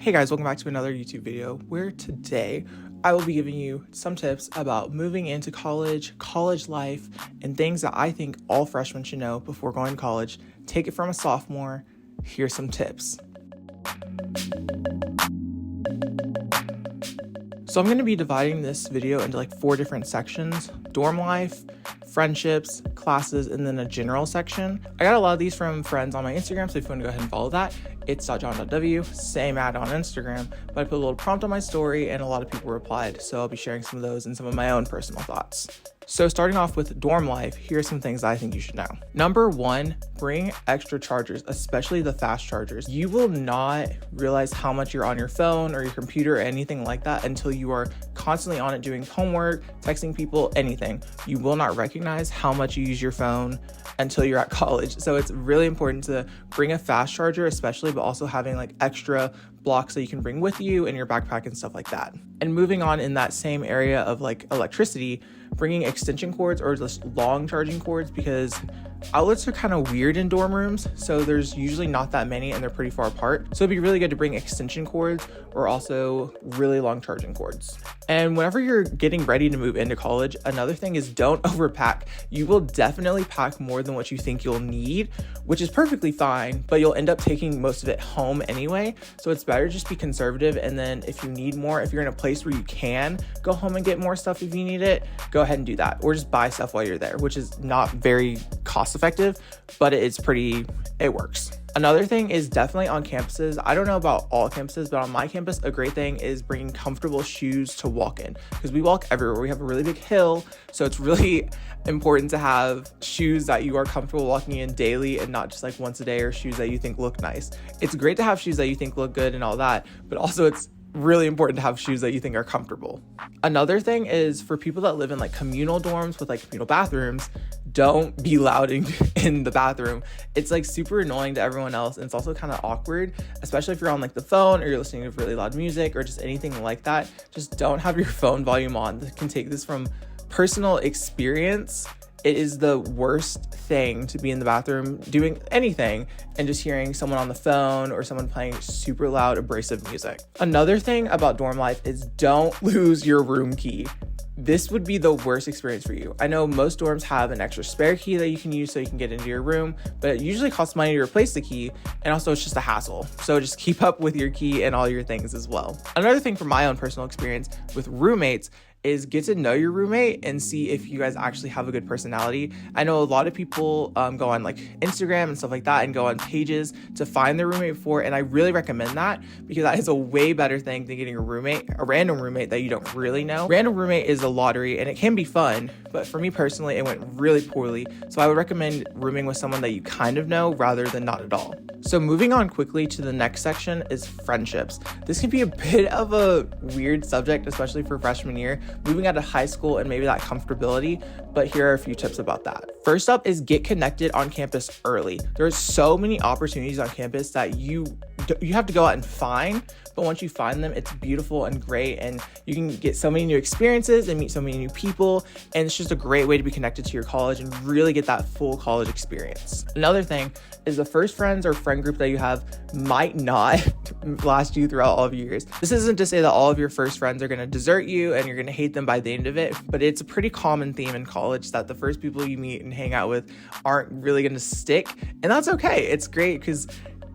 Hey guys, welcome back to another YouTube video where today I will be giving you some tips about moving into college, college life, and things that I think all freshmen should know before going to college. Take it from a sophomore. Here's some tips. So I'm going to be dividing this video into like 4 different sections: dorm life, friendships, classes, and then a general section. I got a lot of these from friends on my Instagram, so if you want to go ahead and follow that, its.john.w, same ad on Instagram, but I put a little prompt on my story and a lot of people replied, so I'll be sharing some of those and some of my own personal thoughts. So starting off with dorm life, here's some things I think you should know. Number 1, bring extra chargers, especially the fast chargers. You will not realize how much you're on your phone or your computer or anything like that until you are constantly on it doing homework, texting people, anything. You will not recognize how much you use your phone until you're at college. So it's really important to bring a fast charger, especially, but also having like extra blocks that you can bring with you in your backpack and stuff like that. And moving on in that same area of like electricity, bringing extension cords or just long charging cords, because outlets are kind of weird in dorm rooms, so there's usually not that many and they're pretty far apart. So it'd be really good to bring extension cords or also really long charging cords. And whenever you're getting ready to move into college, another thing is don't overpack. You will definitely pack more than what you think you'll need, which is perfectly fine, but you'll end up taking most of it home anyway. So it's better just be conservative, and then if you need more, if you're in a place where you can go home and get more stuff if you need it, go ahead and do that, or just buy stuff while you're there, which is not very cost effective, but it works. Another thing is definitely on campuses. I don't know about all campuses, but on my campus, a great thing is bringing comfortable shoes to walk in, because we walk everywhere. We have a really big hill, so it's really important to have shoes that you are comfortable walking in daily and not just like once a day, or shoes that you think look nice. It's great to have shoes that you think look good and all that, but also it's really important to have shoes that you think are comfortable. Another thing is for people that live in like communal dorms with like communal bathrooms, don't be loud in the bathroom. It's like super annoying to everyone else, and it's also kind of awkward, especially if you're on like the phone or you're listening to really loud music or just anything like that. Just don't have your phone volume on. I can take this from personal experience. It is the worst thing to be in the bathroom doing anything and just hearing someone on the phone or someone playing super loud, abrasive music. Another thing about dorm life is don't lose your room key. This would be the worst experience for you. I know most dorms have an extra spare key that you can use so you can get into your room, but it usually costs money to replace the key, and also it's just a hassle. So just keep up with your key and all your things as well. Another thing from my own personal experience with roommates is get to know your roommate and see if you guys actually have a good personality. I know a lot of people go on like Instagram and stuff like that and go on pages to find their roommate for, and I really recommend that, because that is a way better thing than getting a random roommate that you don't really know. Random roommate is a lottery and it can be fun, but for me personally, it went really poorly. So I would recommend rooming with someone that you kind of know rather than not at all. So moving on quickly to the next section is friendships. This can be a bit of a weird subject, especially for freshman year, moving out of high school and maybe that comfortability, but here are a few tips about that. First up is get connected on campus early. There's so many opportunities on campus that you have to go out and find, but once you find them, it's beautiful and great, and you can get so many new experiences and meet so many new people, and it's just a great way to be connected to your college and really get that full college experience. Another thing is the first friends or friend group that you have might not last you throughout all of your years. This isn't to say that all of your first friends are going to desert you and you're going to hate them by the end of it, but it's a pretty common theme in college that the first people you meet and hang out with aren't really going to stick, and that's okay. It's great because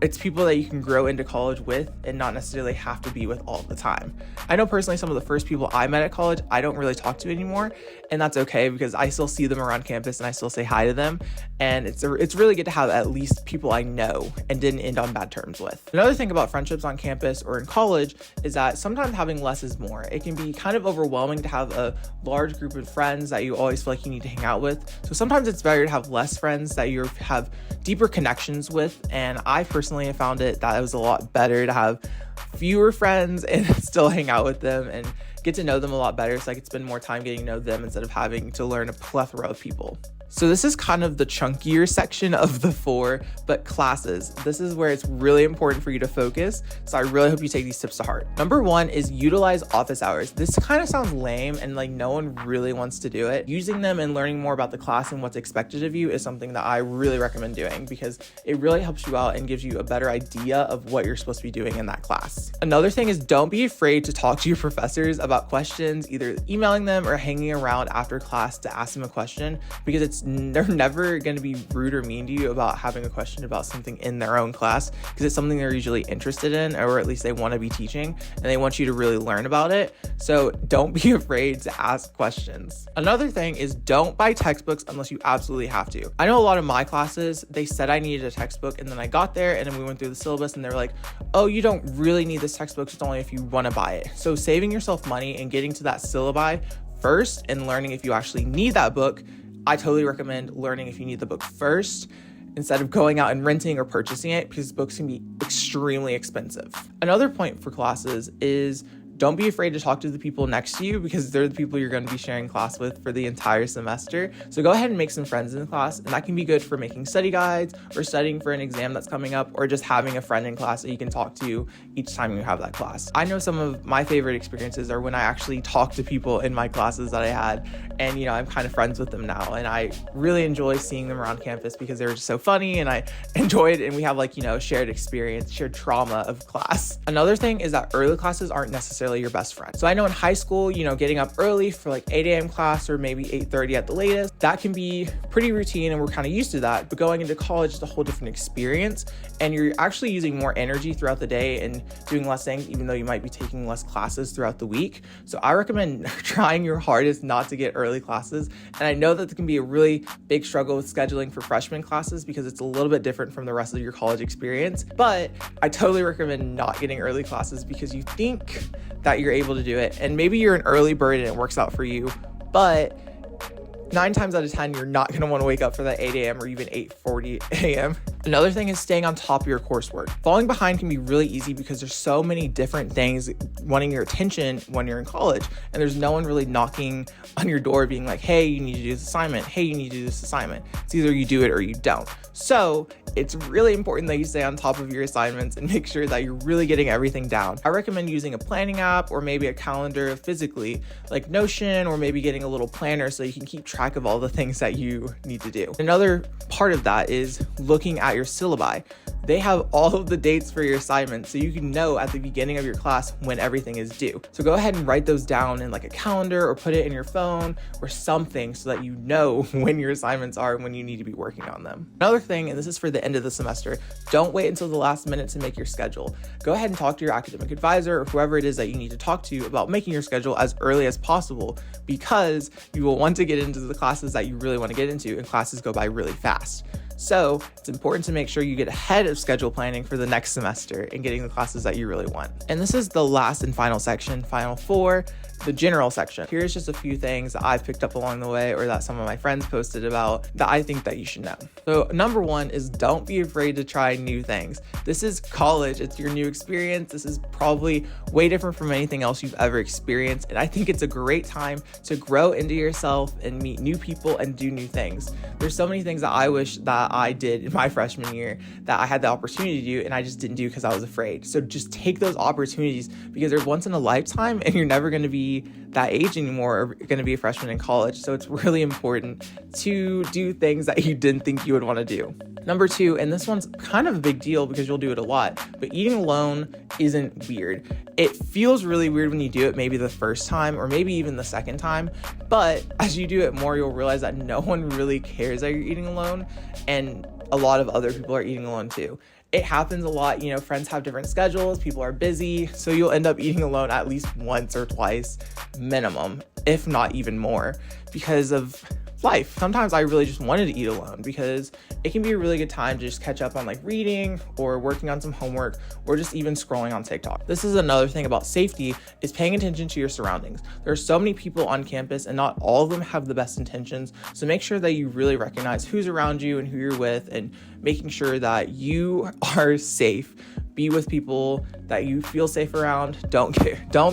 it's people that you can grow into college with and not necessarily have to be with all the time. I know personally some of the first people I met at college, I don't really talk to anymore, and that's okay because I still see them around campus and I still say hi to them, and it's really good to have at least people I know and didn't end on bad terms with. Another thing about friendships on campus or in college is that sometimes having less is more. It can be kind of overwhelming to have a large group of friends that you always feel like you need to hang out with. So sometimes it's better to have less friends that you have deeper connections with, and I personally have found that it was a lot better to have fewer friends and still hang out with them and get to know them a lot better, so I could spend more time getting to know them instead of having to learn a plethora of people. So this is kind of the chunkier section of the 4, but classes. This is where it's really important for you to focus. So I really hope you take these tips to heart. Number 1 is utilize office hours. This kind of sounds lame and like no one really wants to do it. Using them and learning more about the class and what's expected of you is something that I really recommend doing because it really helps you out and gives you a better idea of what you're supposed to be doing in that class. Another thing is don't be afraid to talk to your professors about questions, either emailing them or hanging around after class to ask them a question, because they're never going to be rude or mean to you about having a question about something in their own class, because it's something they're usually interested in, or at least they want to be teaching and they want you to really learn about it. So don't be afraid to ask questions. Another thing is don't buy textbooks unless you absolutely have to. I know a lot of my classes, they said I needed a textbook, and then I got there and then we went through the syllabus and they were like, oh, you don't really need this textbook, it's only if you want to buy it. So saving yourself money and getting to that syllabi first and learning if you actually need that book, I totally recommend learning if you need the book first instead of going out and renting or purchasing it, because books can be extremely expensive. Another point for classes is don't be afraid to talk to the people next to you, because they're the people you're going to be sharing class with for the entire semester. So go ahead and make some friends in class, and that can be good for making study guides or studying for an exam that's coming up, or just having a friend in class that you can talk to each time you have that class. I know some of my favorite experiences are when I actually talk to people in my classes that I had, and I'm kind of friends with them now, and I really enjoy seeing them around campus because they were just so funny and I enjoyed it, and we have shared experience, shared trauma of class. Another thing is that early classes aren't necessarily your best friend. So I know in high school, getting up early for 8 a.m. class or maybe 8:30 at the latest, that can be pretty routine and we're kind of used to that. But going into college is a whole different experience, and you're actually using more energy throughout the day and doing less things, even though you might be taking less classes throughout the week. So I recommend trying your hardest not to get early classes. And I know that can be a really big struggle with scheduling for freshman classes because it's a little bit different from the rest of your college experience. But I totally recommend not getting early classes because you think that you're able to do it, and maybe you're an early bird and it works out for you, but 9 times out of 10, you're not going to want to wake up for that 8 a.m. or even 8:40 a.m. Another thing is staying on top of your coursework. Falling behind can be really easy because there's so many different things wanting your attention when you're in college, and there's no one really knocking on your door being like, hey, you need to do this assignment. Hey, you need to do this assignment. It's either you do it or you don't. So it's really important that you stay on top of your assignments and make sure that you're really getting everything down. I recommend using a planning app or maybe a calendar physically, like Notion, or maybe getting a little planner so you can keep track of all the things that you need to do. Another part of that is looking at your syllabi. They have all of the dates for your assignments, so you can know at the beginning of your class when everything is due. So go ahead and write those down in a calendar or put it in your phone or something so that you know when your assignments are and when you need to be working on them. Another thing, and this is for the end of the semester, don't wait until the last minute to make your schedule. Go ahead and talk to your academic advisor or whoever it is that you need to talk to about making your schedule as early as possible, because you will want to get into the classes that you really want to get into, and classes go by really fast. So it's important to make sure you get ahead of schedule planning for the next semester and getting the classes that you really want. And this is the last and final section, final 4, the general section. Here's just a few things that I've picked up along the way, or that some of my friends posted about, that I think that you should know. So number 1 is don't be afraid to try new things. This is college. It's your new experience. This is probably way different from anything else you've ever experienced. And I think it's a great time to grow into yourself and meet new people and do new things. There's so many things that I wish that I did in my freshman year that I had the opportunity to do, and I just didn't do because I was afraid. So just take those opportunities, because they're once in a lifetime and you're never going to be that age anymore, or going to be a freshman in college. So it's really important to do things that you didn't think you would want to do. Number 2, and this one's kind of a big deal because you'll do it a lot, but eating alone isn't weird. It feels really weird when you do it maybe the first time or maybe even the second time, but as you do it more, you'll realize that no one really cares that you're eating alone, and a lot of other people are eating alone too. It happens a lot, friends have different schedules, people are busy, so you'll end up eating alone at least once or twice minimum, if not even more, because of life. Sometimes I really just wanted to eat alone because it can be a really good time to just catch up on reading or working on some homework or just even scrolling on TikTok. This is another thing about safety, is paying attention to your surroundings. There are so many people on campus and not all of them have the best intentions. So make sure that you really recognize who's around you and who you're with, and making sure that you are safe, Be with people that you feel safe around. Don't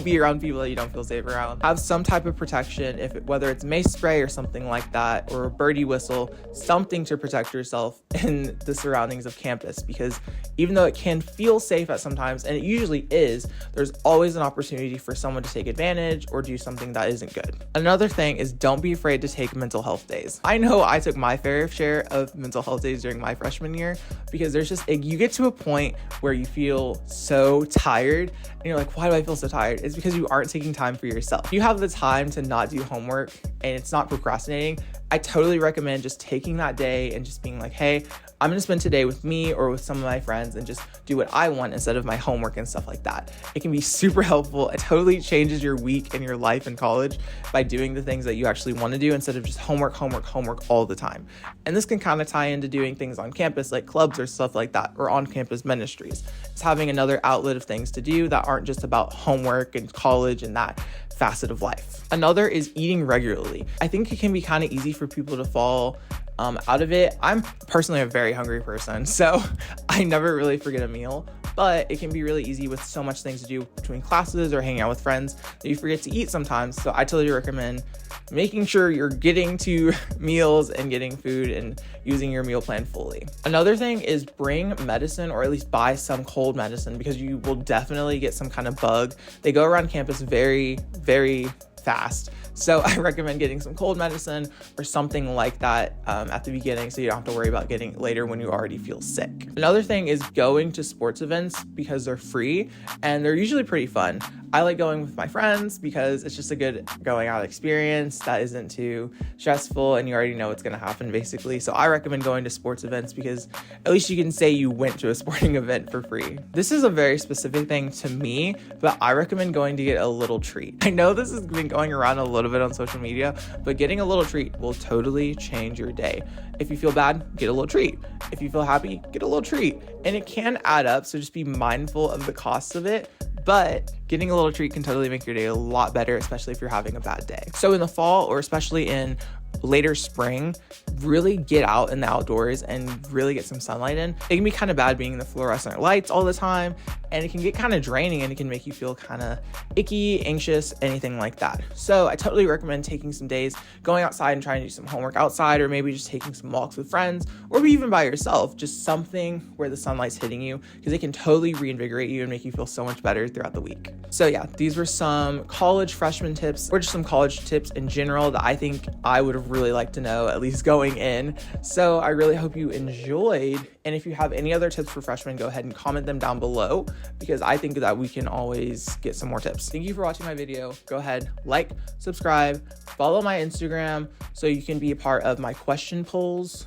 be around people that you don't feel safe around. Have some type of protection, whether it's mace spray or something like that, or a birdie whistle, something to protect yourself in the surroundings of campus, because even though it can feel safe at sometimes, and it usually is, there's always an opportunity for someone to take advantage or do something that isn't good. Another thing is, don't be afraid to take mental health days. I know I took my fair share of mental health days during my freshman year, because you get to a point where you feel so tired and you're like, why do I feel so tired? It's because you aren't taking time for yourself. You have the time to not do homework and it's not procrastinating. I totally recommend just taking that day and just being like, hey, I'm going to spend today with me or with some of my friends and just do what I want instead of my homework and stuff like that. It can be super helpful. It totally changes your week and your life in college by doing the things that you actually want to do instead of just homework all the time. And this can kind of tie into doing things on campus like clubs or stuff like that, or on campus ministries. It's having another outlet of things to do that aren't just about homework and college and that facet of life. Another is eating regularly. I think it can be kind of easy for people to fall out of it. I'm personally a very hungry person, so I never really forget a meal, but it can be really easy with so much things to do between classes or hanging out with friends that you forget to eat sometimes. So I totally recommend making sure you're getting to meals and getting food and using your meal plan fully. Another thing is bring medicine, or at least buy some cold medicine, because you will definitely get some kind of bug. They go around campus very, very fast. So I recommend getting some cold medicine or something like that at the beginning, so you don't have to worry about getting it later when you already feel sick. Another thing is going to sports events, because they're free and they're usually pretty fun. I like going with my friends because it's just a good going out experience that isn't too stressful and you already know what's going to happen basically. So I recommend going to sports events because at least you can say you went to a sporting event for free. This is a very specific thing to me, but I recommend going to get a little treat. I know this has been going around a little bit on social media, but getting a little treat will totally change your day. If you feel bad, get a little treat. If you feel happy, get a little treat. And it can add up, so just be mindful of the costs of it. But getting a little treat can totally make your day a lot better, especially if you're having a bad day. So in the fall, or especially in later spring, really get out in the outdoors and really get some sunlight in. It can be kind of bad being in the fluorescent lights all the time, and it can get kind of draining and it can make you feel kind of icky, anxious, anything like that. So I totally recommend taking some days, going outside and trying to do some homework outside, or maybe just taking some walks with friends, or even by yourself, just something where the sunlight's hitting you, because it can totally reinvigorate you and make you feel so much better throughout the week. So yeah, these were some college freshman tips, or just some college tips in general that I think I would have really liked to know, at least going in. So I really hope you enjoyed. And if you have any other tips for freshmen, go ahead and comment them down below, because I think that we can always get some more tips. Thank you for watching my video. Go ahead, like, subscribe, follow my Instagram so you can be a part of my question polls,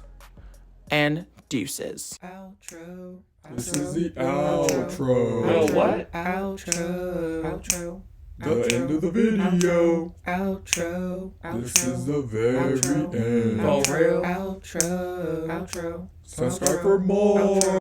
and deuces. Outro. This is the outro. Oh, what? Outro. The end of the video. Outro. This is the very end. For real? Outro. Subscribe for more.